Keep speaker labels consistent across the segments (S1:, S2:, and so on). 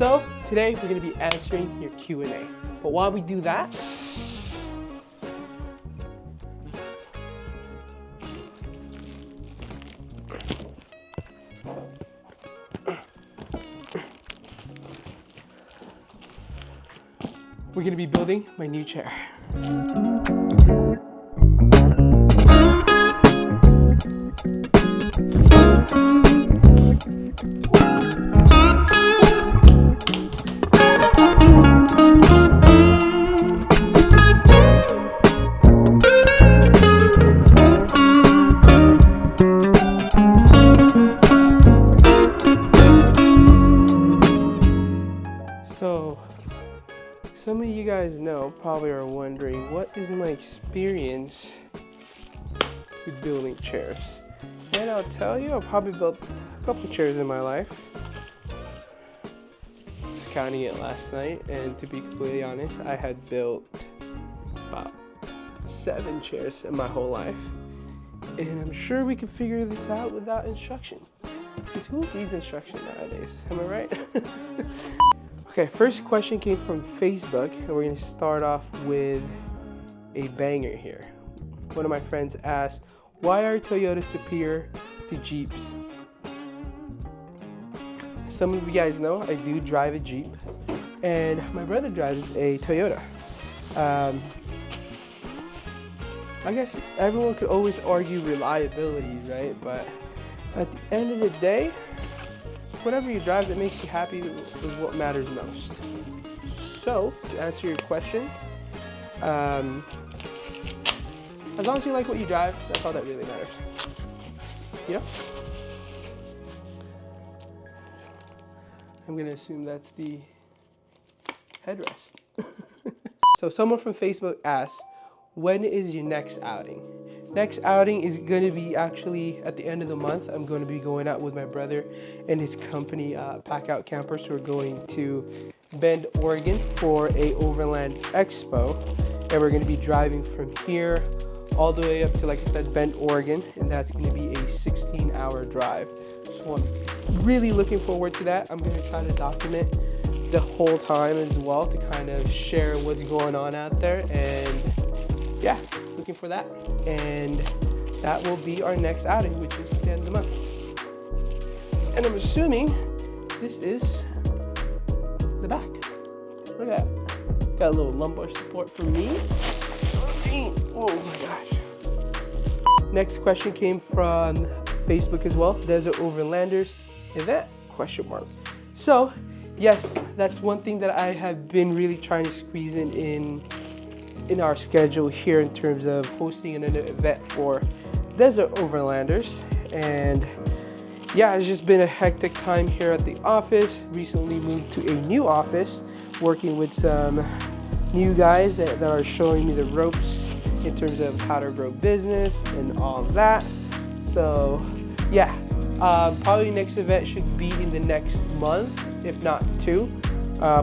S1: So today we're going to be answering your Q&A. But while we do that, we're going to be building my new chair. So, some of you guys probably are wondering, what is my experience with building chairs? And I'll tell you, I've probably built a couple chairs in my life. Just counting it last night, and to be completely honest, I had built about 7 chairs in my whole life. And I'm sure we can figure this out without instruction. Because who needs instruction nowadays? Am I right? Okay, first question came from Facebook, and we're going to start off with a banger here. One of my friends asked, why are Toyota superior to Jeeps? Some of you guys know I do drive a Jeep, and my brother drives a Toyota. I guess everyone could always argue reliability, right? But at the end of the day, whatever you drive that makes you happy is what matters most. So, to answer your questions, as long as you like what you drive, that's all that really matters. You know? I'm gonna assume that's the headrest. So someone from Facebook asked, when is your next outing? Next outing is going to be actually at the end of the month. I'm going to be going out with my brother and his company, Pack Out Campers. We're going to Bend, Oregon for a Overland Expo. And we're going to be driving from here all the way up to, like I said, Bend, Oregon. And that's going to be a 16-hour drive. So I'm really looking forward to that. I'm going to try to document the whole time as well to kind of share what's going on out there. And yeah, looking for that. And that will be our next outing, which is the end of the month. And I'm assuming this is the back. Look at that. Got a little lumbar support for me. Oh my gosh. Next question came from Facebook as well. Desert Overlanders event? Question mark. So yes, that's one thing that I have been really trying to squeeze in our schedule here in terms of hosting an event for Desert Overlanders. And yeah, it's just been a hectic time here at the office. Recently moved to a new office, working with some new guys that are showing me the ropes in terms of how to grow business and all of that. So yeah, probably next event should be in the next month, if not 2.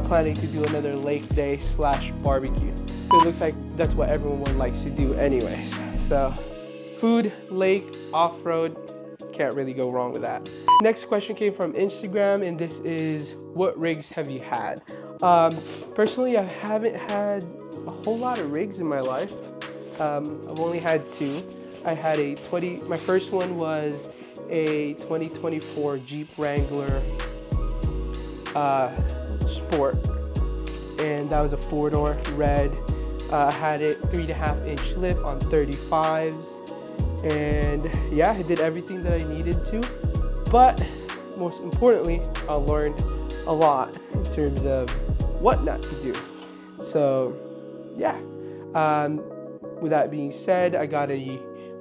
S1: Planning to do another lake day / barbecue. So it looks like that's what everyone likes to do anyways. So food, lake, off-road, can't really go wrong with that. Next question came from Instagram, and this is, what rigs have you had? Personally, I haven't had a whole lot of rigs in my life. I've only had two. I had my first one was a 2024 Jeep Wrangler Sport, and that was a 4-door red. I had it 3.5-inch lift on 35s, and yeah, I did everything that I needed to. But most importantly, I learned a lot in terms of what not to do. So yeah, with that being said, I got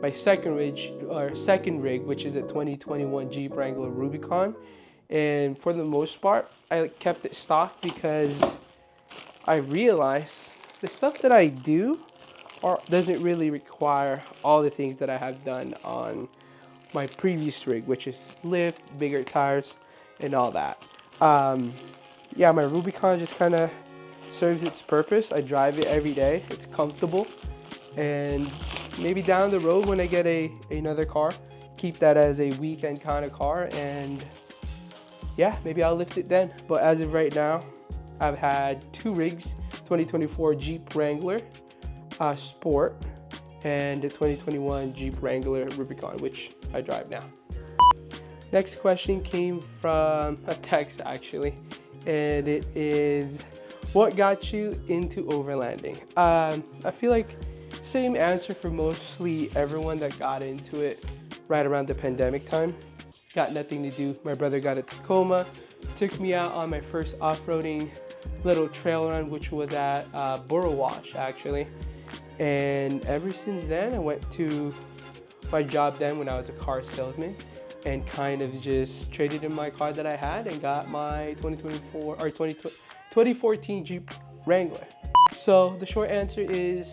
S1: my second rig, which is a 2021 Jeep Wrangler Rubicon, and for the most part, I kept it stock because I realized the stuff that I do doesn't really require all the things that I have done on my previous rig, which is lift, bigger tires, and all that. Yeah, my Rubicon just kind of serves its purpose. I drive it every day. It's comfortable, and maybe down the road when I get another car, keep that as a weekend kind of car, and yeah, maybe I'll lift it then. But as of right now, I've had two rigs, 2024 Jeep Wrangler Sport and the 2021 Jeep Wrangler Rubicon, which I drive now. Next question came from a text actually, and it is, what got you into overlanding? I feel like same answer for mostly everyone that got into it right around the pandemic time. Got nothing to do. My brother got a Tacoma, took me out on my first off-roading little trail run, which was at Borough Wash actually. And ever since then, I went to my job then when I was a car salesman and kind of just traded in my car that I had and got my 2014 Jeep Wrangler. So the short answer is,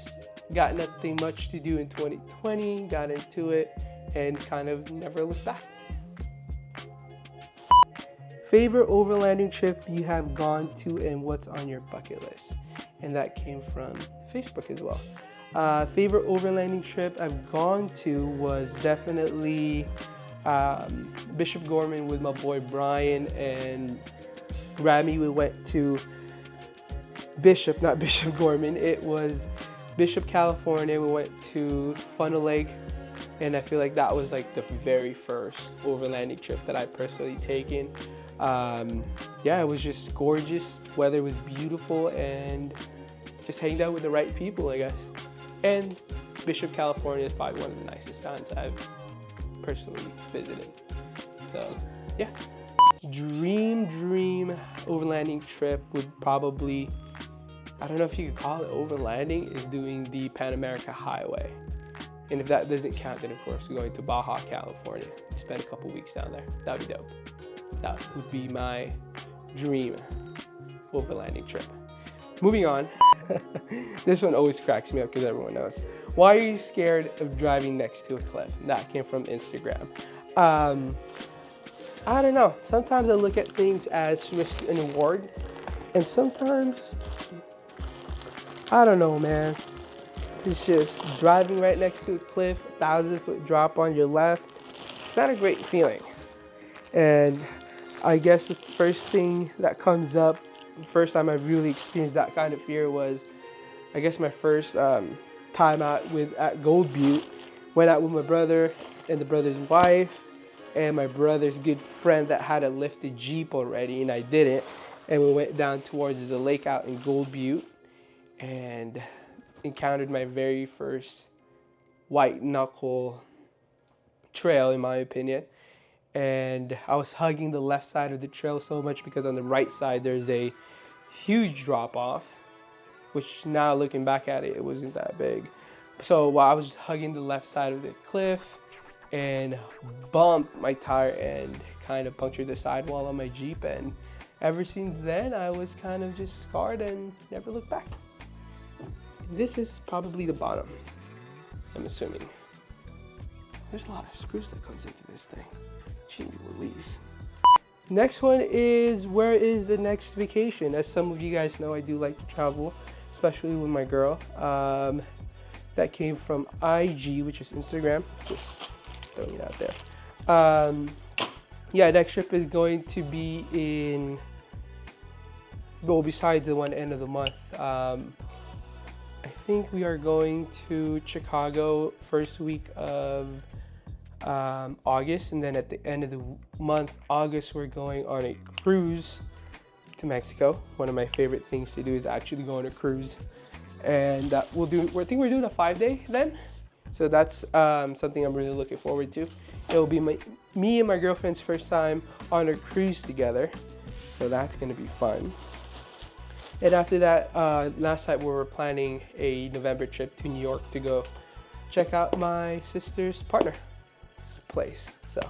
S1: got nothing much to do in 2020, got into it, and kind of never looked back. Favorite overlanding trip you have gone to and what's on your bucket list? And that came from Facebook as well. Favorite overlanding trip I've gone to was definitely Bishop Gorman with my boy Brian and Grammy. We went to not Bishop Gorman, it was Bishop, California. We went to Funnel Lake, and I feel like that was like the very first overlanding trip that I personally taken. Yeah, it was just gorgeous. Weather was beautiful, and just hanged out with the right people, I guess. And Bishop, California is probably one of the nicest towns I've personally visited. So yeah, dream overlanding trip would probably, I don't know if you could call it overlanding, is doing the Pan America Highway. And if that doesn't count, then of course we're going to Baja, California. Spend a couple weeks down there. That'd be dope. That would be my dream overlanding trip. Moving on. This one always cracks me up because everyone knows. Why are you scared of driving next to a cliff? That came from Instagram. I don't know. Sometimes I look at things as risk and reward. And sometimes, I don't know, man. It's just driving right next to a cliff, 1,000-foot drop on your left. It's not a great feeling. And I guess the first thing that comes up, the first time I really experienced that kind of fear was, I guess my first time out at Gold Butte. Went out with my brother and the brother's wife and my brother's good friend that had a lifted Jeep already, and I didn't. And we went down towards the lake out in Gold Butte and encountered my very first white knuckle trail, in my opinion. And I was hugging the left side of the trail so much because on the right side there's a huge drop off, which now looking back at it, it wasn't that big. So while I was just hugging the left side of the cliff and bumped my tire and kind of punctured the sidewall on my Jeep, and ever since then I was kind of just scarred and never looked back. This is probably the bottom, I'm assuming. There's a lot of screws that comes into this thing. Louise. Next one is, where is the next vacation? As some of you guys know, I do like to travel, especially with my girl. That came from IG, which is Instagram. Just throwing it out there. Um, yeah, next trip is going to be in, well, besides the one end of the month. I think we are going to Chicago first week of August, and then at the end of the month, August, we're going on a cruise to Mexico. One of my favorite things to do is actually go on a cruise, and we'll do. I think we're doing a 5-day then, so that's something I'm really looking forward to. It will be me and my girlfriend's first time on a cruise together, so that's gonna be fun. And after that, last night we were planning a November trip to New York to go check out my sister's partner's place. So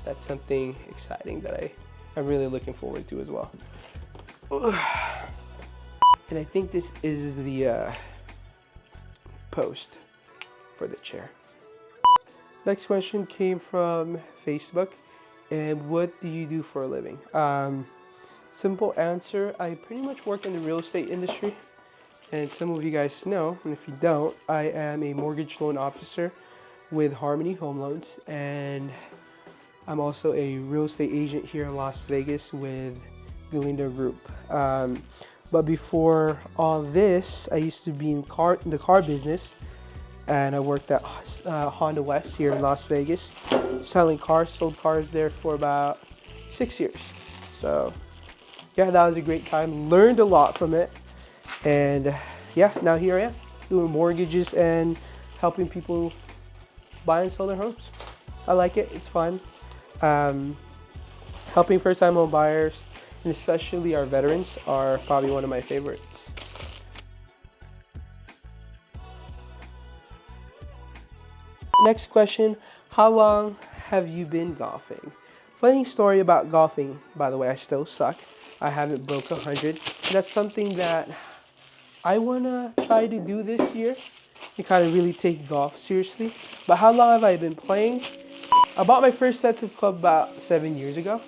S1: that's something exciting that I'm really looking forward to as well. And I think this is the post for the chair. Next question came from Facebook. And what do you do for a living? Simple answer, I pretty much work in the real estate industry. And some of you guys know, and if you don't, I am a mortgage loan officer with Harmony Home Loans. And I'm also a real estate agent here in Las Vegas with Galindo Group. But before all this, I used to be in the car business. And I worked at Honda West here in Las Vegas, selling cars, sold cars there for about 6 years. So yeah, that was a great time. Learned a lot from it. And yeah, now here I am doing mortgages and helping people buy and sell their homes. I like it. It's fun. Helping first-time home buyers, and especially our veterans, are probably one of my favorites. Next question, how long have you been golfing? Funny story about golfing, by the way, I still suck. I haven't broke 100. That's something that I want to try to do this year to kind of really take golf seriously. But how long have I been playing? I bought my first sets of clubs about 7 years ago.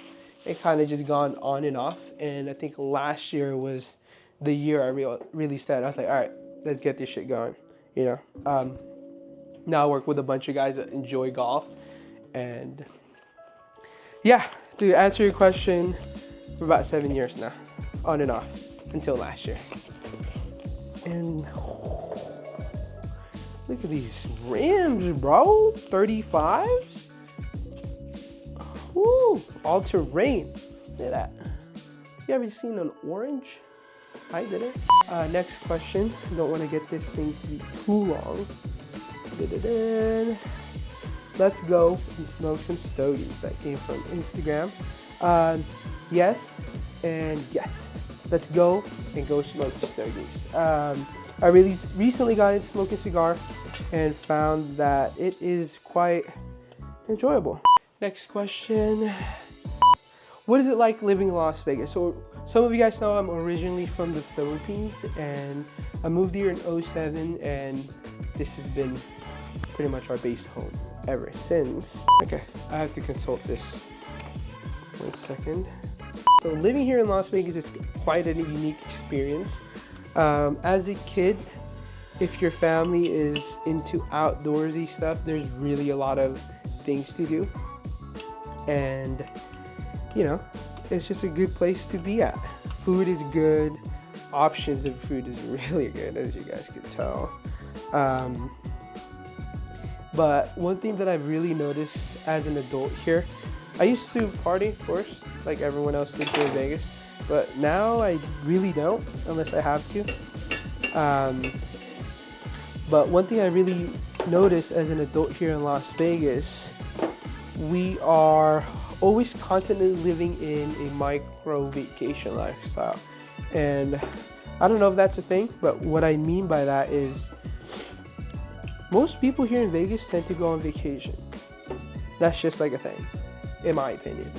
S1: It kind of just gone on and off. And I think last year was the year I really started. I was like, all right, let's get this shit going, you know. Now I work with a bunch of guys that enjoy golf. And yeah, to answer your question, for about 7 years now, on and off, until last year. And look at these rims, bro, 35s. Woo, all terrain. Look at that. You ever seen an orange? I did it. Next question. Don't want to get this thing to be too long. Let's go and smoke some stogies. That came from Instagram. Yes and yes. Let's go and go smoke stogies. I really recently got into smoking cigar and found that it is quite enjoyable. Next question. What is it like living in Las Vegas? So some of you guys know I'm originally from the Philippines, and I moved here in 2007, and this has been pretty much our base home ever since. Okay, I have to consult this. 1 second. So living here in Las Vegas is quite a unique experience. As a kid, if your family is into outdoorsy stuff, there's really a lot of things to do. And, you know, it's just a good place to be at. Food is good. Options of food is really good, as you guys can tell. But one thing that I've really noticed as an adult here, I used to party, of course, like everyone else did here in Vegas, but now I really don't, unless I have to. But one thing I really noticed as an adult here in Las Vegas, we are always constantly living in a micro vacation lifestyle. And I don't know if that's a thing, but what I mean by that is most people here in Vegas tend to go on vacation. That's just like a thing, in my opinion,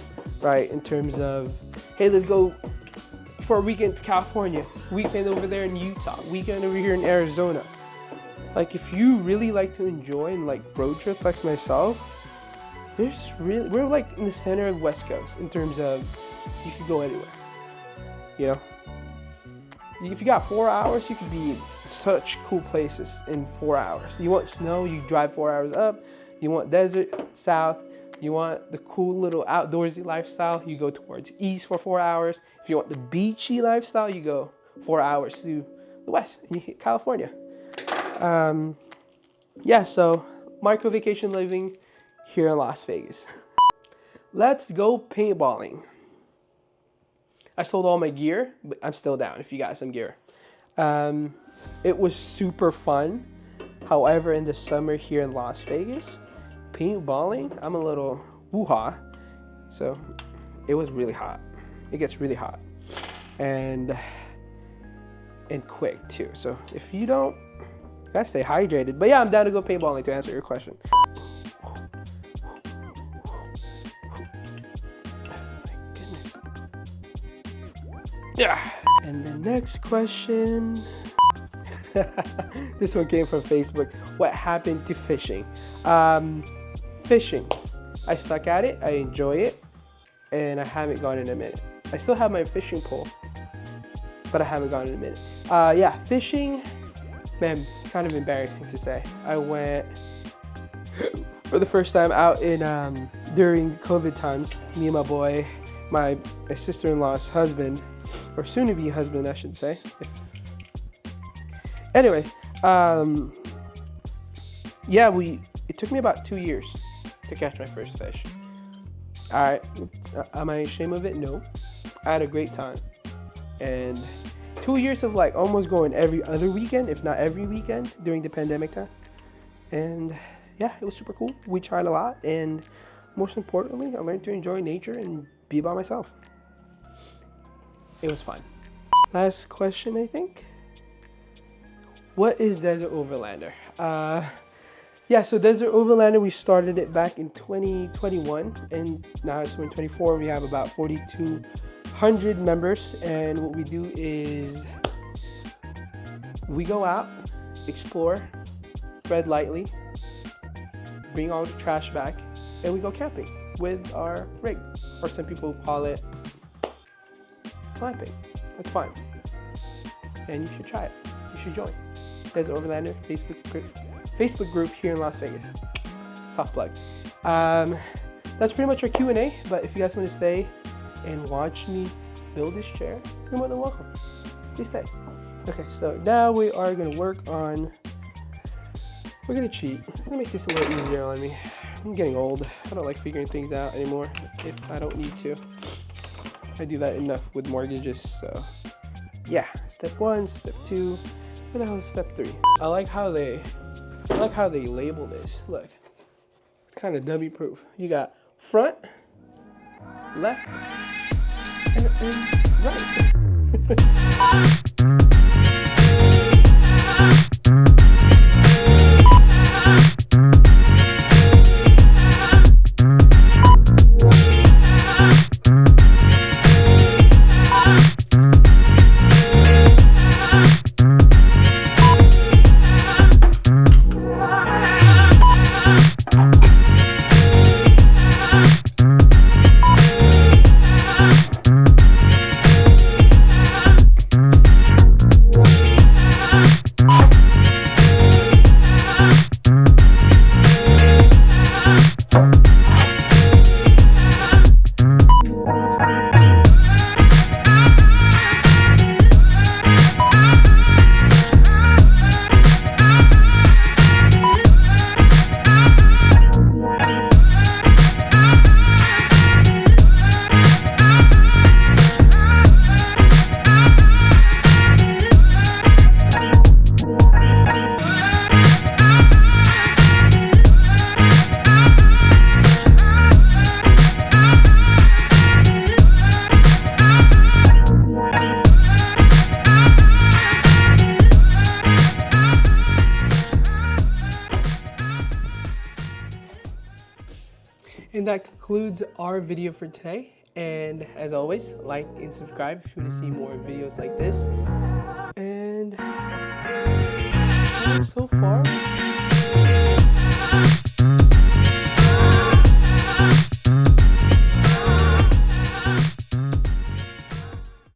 S1: right? In terms of, hey, let's go for a weekend to California, weekend over there in Utah, weekend over here in Arizona. Like, if you really like to enjoy and like road trips like myself, we're like in the center of West Coast in terms of you could go anywhere, you know? If you got 4 hours, you could be in such cool places in 4 hours. You want snow, you drive 4 hours up. You want desert, south, You want the cool little outdoorsy lifestyle, you go towards east for 4 hours. If you want the beachy lifestyle, you go 4 hours to the west, and you hit California. Yeah, so micro vacation living here in Las Vegas. Let's go paintballing. I sold all my gear, but I'm still down if you got some gear. It was super fun. However, in the summer here in Las Vegas, paintballing, I'm a little woo-ha. So it was really hot. It gets really hot. And quick too. So if you don't, you gotta stay hydrated. But yeah, I'm down to go paintballing to answer your question. Yeah. And the next question. This one came from Facebook. What happened to fishing? Fishing. I suck at it. I enjoy it. And I haven't gone in a minute. I still have my fishing pole, but I haven't gone in a minute. Yeah, fishing, man, kind of embarrassing to say. I went for the first time out in during COVID times. Me and my boy, my sister-in-law's husband, or soon-to-be husband, I should say. Anyway, yeah, it took me about 2 years to catch my first fish. All right, am I ashamed of it? No. I had a great time. And 2 years of like almost going every other weekend, if not every weekend during the pandemic time. And yeah, it was super cool. We tried a lot, and most importantly, I learned to enjoy nature and be by myself. It was fun. Last question, I think. What is Desert Overlander? Yeah, so Desert Overlander, we started it back in 2021, and now it's 2024. We have about 4,200 members, and what we do is we go out, explore, tread lightly, bring all the trash back, and we go camping with our rig, or some people call it glamping. That's fine, and you should try it. You should join Desert Overlander Facebook group here in Las Vegas. Soft plug. That's pretty much our Q&A, but if you guys want to stay and watch me build this chair, you're more than welcome. Please stay. Okay, so now we are going to work on, we're going to cheat. I'm going to make this a little easier on me. I'm getting old. I don't like figuring things out anymore if I don't need to. I do that enough with mortgages, so yeah. Step 1, step 2, what the hell is step 3? I like how they label this. Look, it's kind of dummy proof. You got front, left, and right. And that concludes our video for today. And as always, like and subscribe if you want to see more videos like this. And so far,